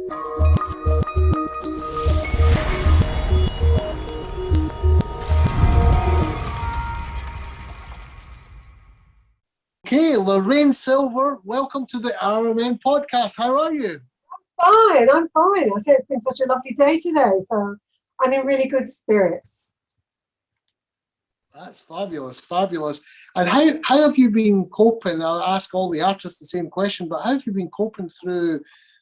Okay, Lorraine Silver, welcome to the RMN Podcast. How are you? I'm fine. I say it's been such a lovely day today, so I'm in really good spirits. That's fabulous, fabulous. And how have you been coping? I'll ask all the artists the same question, but how have you been coping through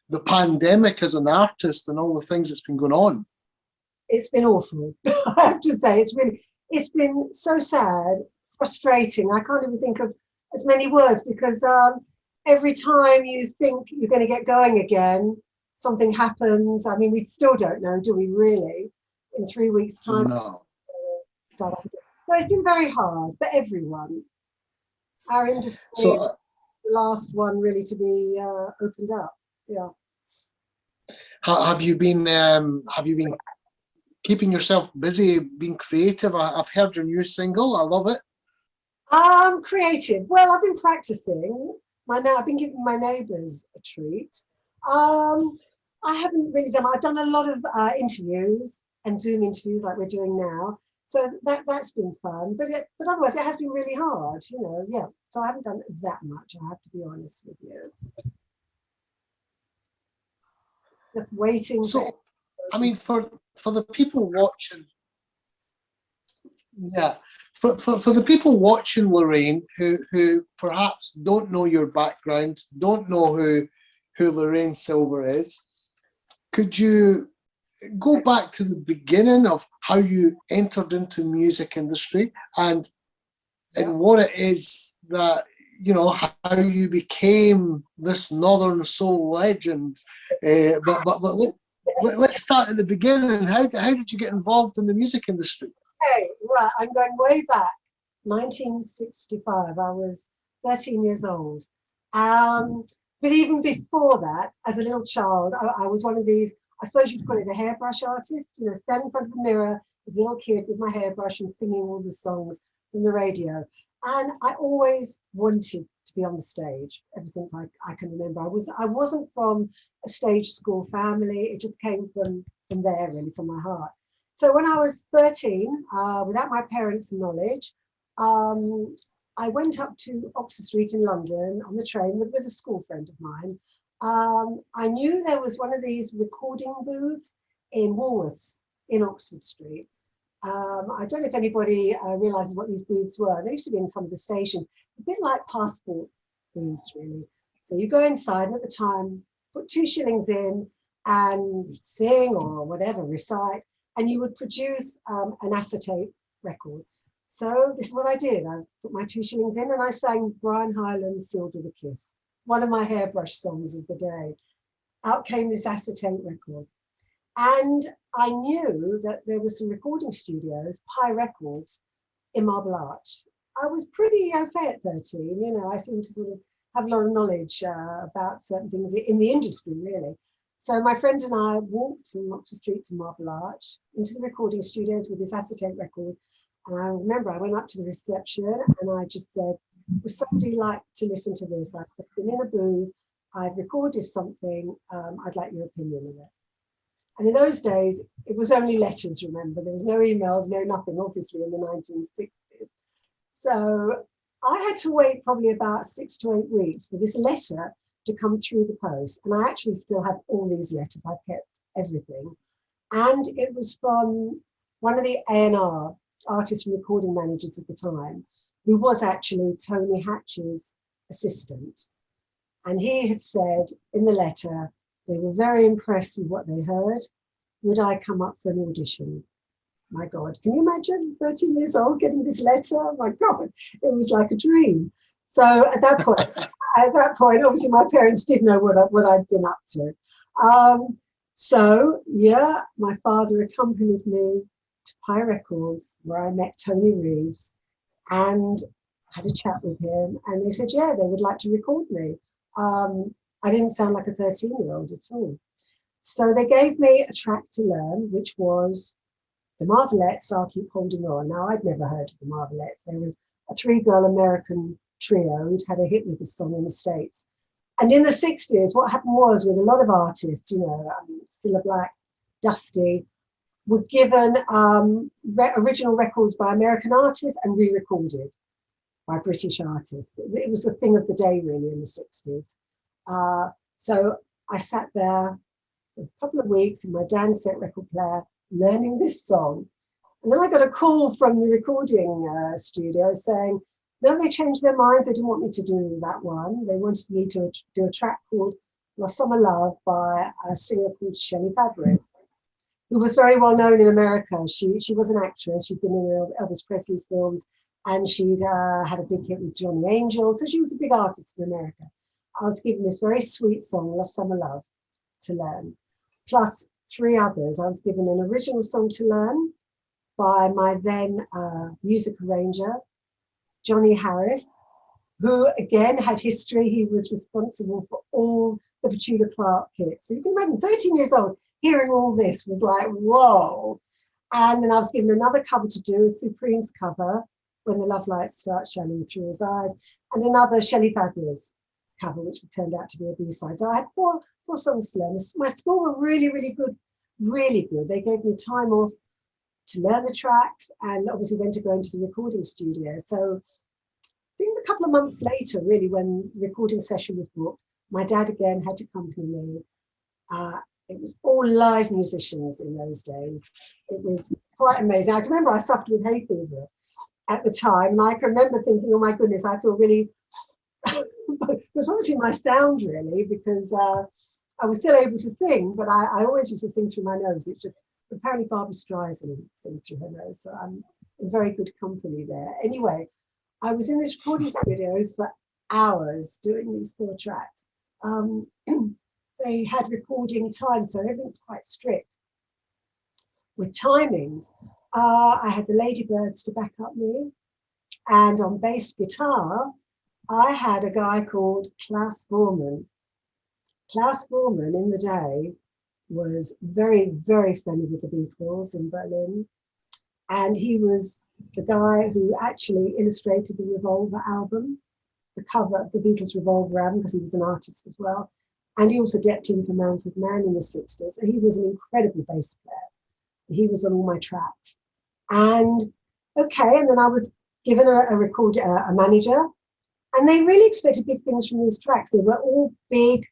the pandemic as an artist and all the things that's been going on? It's been awful. I have to say, it's been so sad, frustrating. I can't even think of as many words because every time you think you're going to get going again, something happens. I mean, we still don't know, do we really? In 3 weeks' time, No. start up again. So it's been very hard for everyone. Our industry is the last one really to be opened up. Yeah. Have you been keeping yourself busy, being creative? I've heard your new single. I love it. Creative. Well, I've been practicing. I've been giving my neighbours a treat. I haven't really done. I've done a lot of interviews and Zoom interviews like we're doing now. So that's been fun. But otherwise, it has been really hard. Yeah. So I haven't done that much. I have to be honest with you. Just waiting. So, I mean, for the people watching. Yeah, for the people watching, Lorraine, who perhaps don't know your background, don't know who Lorraine Silver is, could you go back to the beginning of how you entered into the music industry and what it is that, how you became this Northern soul legend? But let's start at the beginning. How did you get involved in the music industry? Okay, right, I'm going way back, 1965. I was 13 years old. But even before that, as a little child, I was one of these, I suppose you'd call it a hairbrush artist, standing in front of the mirror as a little kid with my hairbrush and singing all the songs from the radio. And I always wanted to be on the stage ever since I can remember. I wasn't from a stage school family. It just came from there, really, from my heart. So when I was 13, without my parents' knowledge, I went up to Oxford Street in London on the train with a school friend of mine. I knew there was one of these recording booths in Woolworths in Oxford Street. I don't know if anybody realises what these booths were. They used to be in some of the stations, a bit like passport booths, really. So you go inside, and at the time, put 2 shillings in and sing or whatever, recite, and you would produce an acetate record. So this is what I did. I put my 2 shillings in and I sang Brian Hyland's Sealed with a Kiss, one of my hairbrush songs of the day. Out came this acetate record. And I knew that there were some recording studios, Pi Records, in Marble Arch. I was pretty okay at 13, I seemed to sort of have a lot of knowledge about certain things in the industry, really. So my friend and I walked from Oxford Street to Marble Arch into the recording studios with this acetate record. And I remember I went up to the reception and I just said, would somebody like to listen to this? I've just been in a booth, I've recorded something, I'd like your opinion of it. And in those days, it was only letters, remember. There was no emails, no nothing, obviously, in the 1960s. So I had to wait probably about 6 to 8 weeks for this letter to come through the post. And I actually still have all these letters. I've kept everything. And it was from one of the A&R, artist and recording managers at the time, who was actually Tony Hatch's assistant. And he had said in the letter, they were very impressed with what they heard. Would I come up for an audition? My God, can you imagine 13 years old getting this letter? Oh my God, it was like a dream. So at that point, obviously my parents did know what I'd been up to. So yeah, my father accompanied me to Pi Records, where I met Tony Reeves and had a chat with him. And they said, yeah, they would like to record me. I didn't sound like a 13-year-old at all. So they gave me a track to learn, which was the Marvelettes, I'll Keep Holding On. Now, I'd never heard of the Marvelettes. They were a 3-girl American trio who'd had a hit with the song in the States. And in the 60s, what happened was with a lot of artists, Cilla Black, Dusty, were given original records by American artists and re-recorded by British artists. It was the thing of the day, really, in the 60s. So I sat there for a couple of weeks in my Dansette record player, learning this song. And then I got a call from the recording studio saying, no, they changed their minds. They didn't want me to do that one. They wanted me to do a track called Lost Summer Love by a singer called Shelley Fabris, who was very well known in America. She was an actress. She'd been in Elvis Presley's films, and she'd had a big hit with Johnny Angel. So she was a big artist in America. I was given this very sweet song, Lost Summer Love, to learn, plus 3 others. I was given an original song to learn by my then music arranger, Johnny Harris, who again had history. He was responsible for all the Petula Clark hits. So you can imagine, 13 years old, hearing all this was like, whoa. And then I was given another cover to do, a Supremes cover, When the Love Lights Start Shining Through His Eyes, and another Shelley Fabris cover, which turned out to be a B-side. So I had four songs to learn. My school were really, really good, really good. They gave me time off to learn the tracks and obviously then to go into the recording studio. So I think it was a couple of months later, really, when the recording session was booked, my dad again had to accompany me. It was all live musicians in those days. It was quite amazing. I can remember I suffered with hay fever at the time, and I can remember thinking, oh my goodness, I feel really, it was obviously my sound really, because I was still able to sing, but I always used to sing through my nose. It's just, apparently Barbara Streisand sings through her nose, so I'm in very good company there. Anyway, I was in this recording studios for hours doing these 4 tracks. They had recording time, so everything's quite strict with timings. I had the Ladybirds to back up me, and on bass guitar, I had a guy called Klaus Bormann. Klaus Bormann in the day was very, very friendly with the Beatles in Berlin. And he was the guy who actually illustrated the Revolver album, the cover of the Beatles Revolver album, because he was an artist as well. And he also decked in for Manfred Mann in the 60s. And he was an incredible bass player. He was on all my tracks. And okay, and then I was given a manager, and they really expected big things from these tracks. They were all big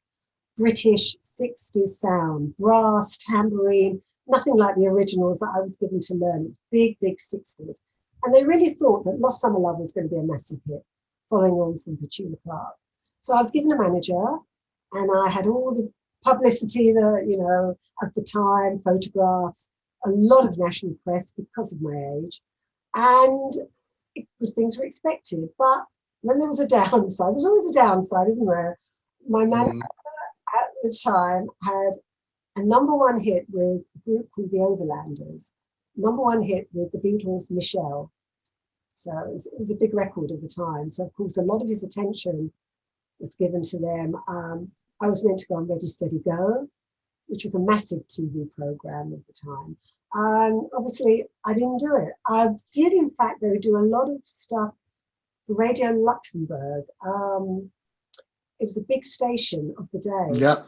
British 60s sound, brass, tambourine, nothing like the originals that I was given to learn. Big, big 60s. And they really thought that Lost Summer Love was going to be a massive hit, following on from Petula Clark. So I was given a manager, and I had all the publicity that, of the time, photographs, a lot of national press because of my age, and good things were expected. But then there was a downside. There's always a downside, isn't there? My manager at the time had a #1 hit with a group called the Overlanders, #1 hit with the Beatles' Michelle. So it was a big record at the time. So of course, a lot of his attention was given to them. I was meant to go on Ready, Steady, Go, which was a massive TV program at the time. And obviously, I didn't do it. I did, in fact, though, do a lot of stuff for Radio Luxembourg. It was a big station of the day. Yeah.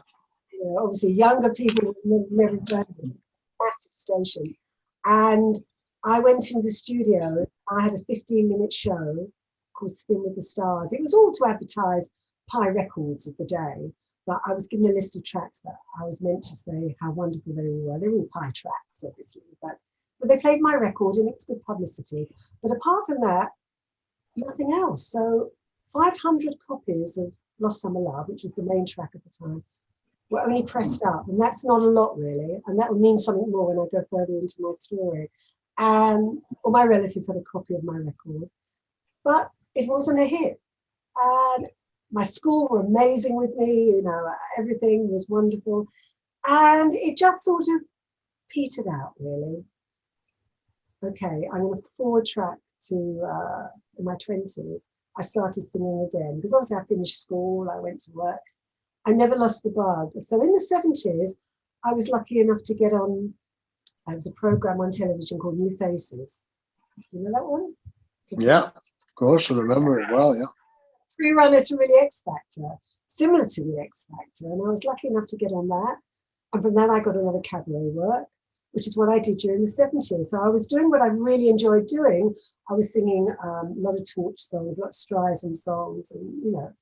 Obviously, younger people would never heard of it. Massive station. And I went into the studio. I had a 15-minute show called Spin with the Stars. It was all to advertise Pi Records of the day. But I was given a list of tracks that I was meant to say how wonderful they all were. They were all Pi tracks, obviously. But they played my record, and it's good publicity. But apart from that, nothing else. So 500 copies of Lost Summer Love, which was the main track at the time, were only pressed up. And that's not a lot, really. And that will mean something more when I go further into my story. And all my relatives had a copy of my record. But it wasn't a hit. And my school were amazing with me, everything was wonderful. And it just sort of petered out, really. Okay, I'm on a forward track to in my 20s. I started singing again, because obviously I finished school, I went to work. I never lost the bug. So in the 70s, I was lucky enough to get on, there was a program on television called New Faces. You know that one? Yeah, of course, I remember it well, yeah. Free runner to really X Factor. similar to the X Factor. And I was lucky enough to get on that. And from that, I got another cabaret work, which is what I did during the 70s. So I was doing what I really enjoyed doing. I was singing a lot of Torch songs, a lot of Streisand songs, and, you know,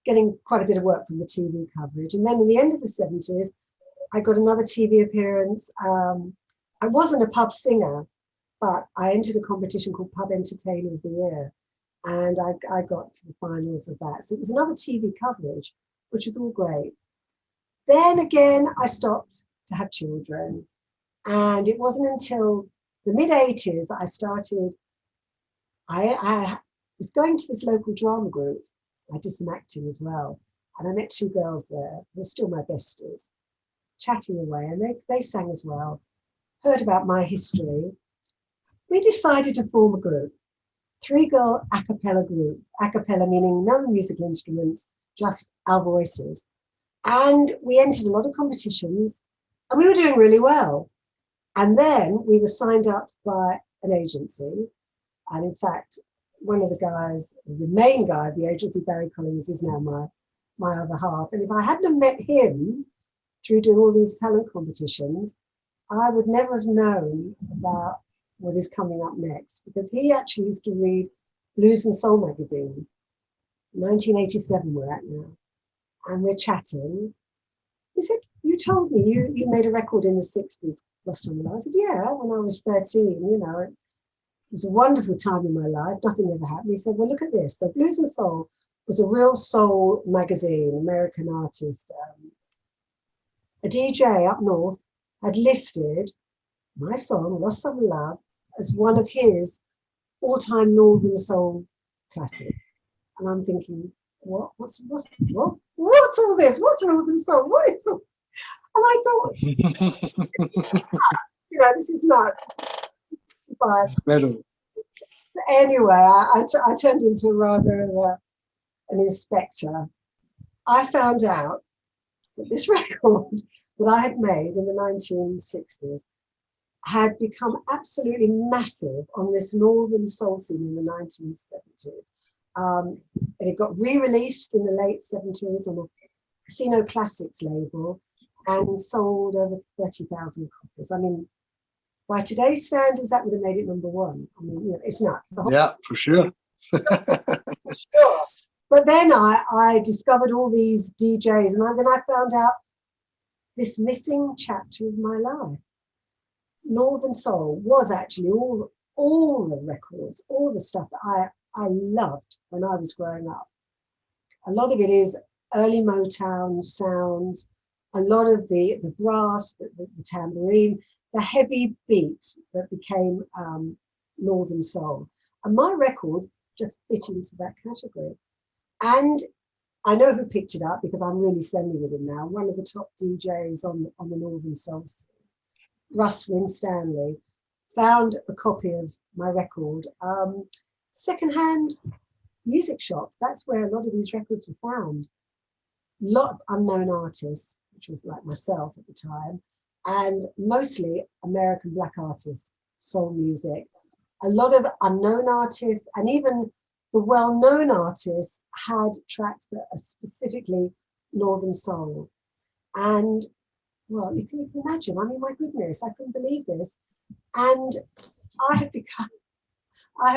getting quite a bit of work from the TV coverage. And then in the end of the 70s, I got another TV appearance. I wasn't a pub singer, but I entered a competition called Pub Entertainer of the Year. And I got to the finals of that. So it was another TV coverage, which was all great. Then again, I stopped to have children. And it wasn't until the mid-80s that I started, I was going to this local drama group. I did some acting as well. And I met two girls there. They're still my besties, chatting away. And they sang as well, heard about my history. We decided to form a group, 3-girl a cappella group. A cappella meaning no musical instruments, just our voices. And we entered a lot of competitions and we were doing really well. And then we were signed up by an agency. And in fact, one of the guys, the main guy of the agency, Barry Collins, is now my other half. And if I hadn't have met him through doing all these talent competitions, I would never have known about what is coming up next, because he actually used to read Blues and Soul magazine, 1987 we're at now. And we're chatting. He said, you told me you made a record in the 60s, Lost Summer. I said, yeah, when I was 13, you know, it was a wonderful time in my life. Nothing ever happened. He said, well, look at this. So Blues and Soul was a real soul magazine, American artist. A DJ up north had listed my song, Lost Summer Love, as one of his all-time Northern Soul classics. And I'm thinking, what's all this? What's Northern Soul? What is all? And I thought, you know, this is nuts. But anyway, I turned into rather an inspector. I found out that this record that I had made in the 1960s had become absolutely massive on this Northern Soul scene in the 1970s. It got re-released in the late 70s on a Casino Classics label and sold over 30,000 copies. I mean, by today's standards, that would have made it number one. I mean, you know, it's nuts. Yeah, for sure. Sure. But then I discovered all these DJs, and then I found out this missing chapter of my life. Northern Soul was actually all the records, all the stuff that I loved when I was growing up. A lot of it is early Motown sounds, a lot of the brass, the tambourine, the heavy beat that became Northern Soul. And my record just fit into that category. And I know who picked it up because I'm really friendly with him now. One of the top DJs on the Northern Soul scene, Russ Winstanley, found a copy of my record. Secondhand music shops, that's where a lot of these records were found. A lot of unknown artists, which was like myself at the time, and mostly American Black artists, soul music. A lot of unknown artists, and even the well-known artists had tracks that are specifically Northern Soul. And well, you can imagine, I mean, my goodness, I couldn't believe this. And I have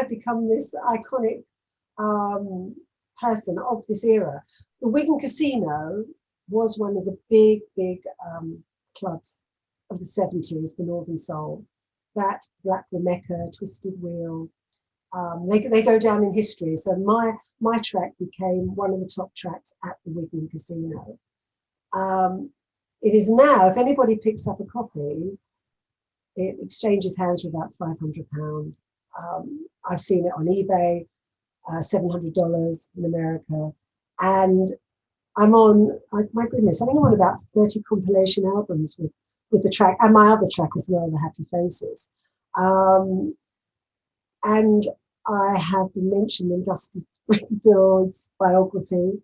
become this iconic person of this era. The Wigan Casino was one of the big clubs of the 70s for Northern Soul. That, Black Rebecca, Twisted Wheel, they go down in history. So my track became one of the top tracks at the Wigan Casino. It is now, if anybody picks up a copy, it exchanges hands for about £500. I've seen it on eBay, $700 in America. And I'm on, my goodness, I think I'm on about 30 compilation albums with the track, and my other track as well, The Happy Faces. And I have mentioned in Dusty Springfield's biography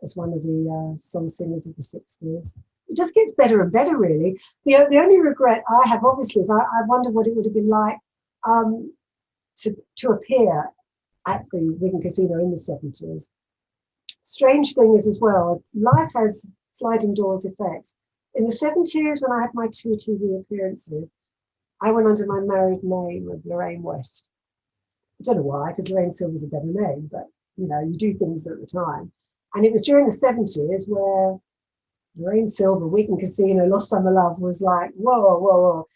as one of the soul singers of the 60s. It just gets better and better, really. The only regret I have, obviously, is I wonder what it would have been like to appear at the Wigan Casino in the 70s. Strange thing is as well, life has sliding doors effects. In the 70s, when I had my 2 TV appearances, I went under my married name of Lorraine West. I don't know why, because Lorraine Silver is a better name, but you do things at the time. And it was during the 70s where Lorraine Silver, Weekend Casino, Lost Summer Love was like, whoa, whoa, whoa.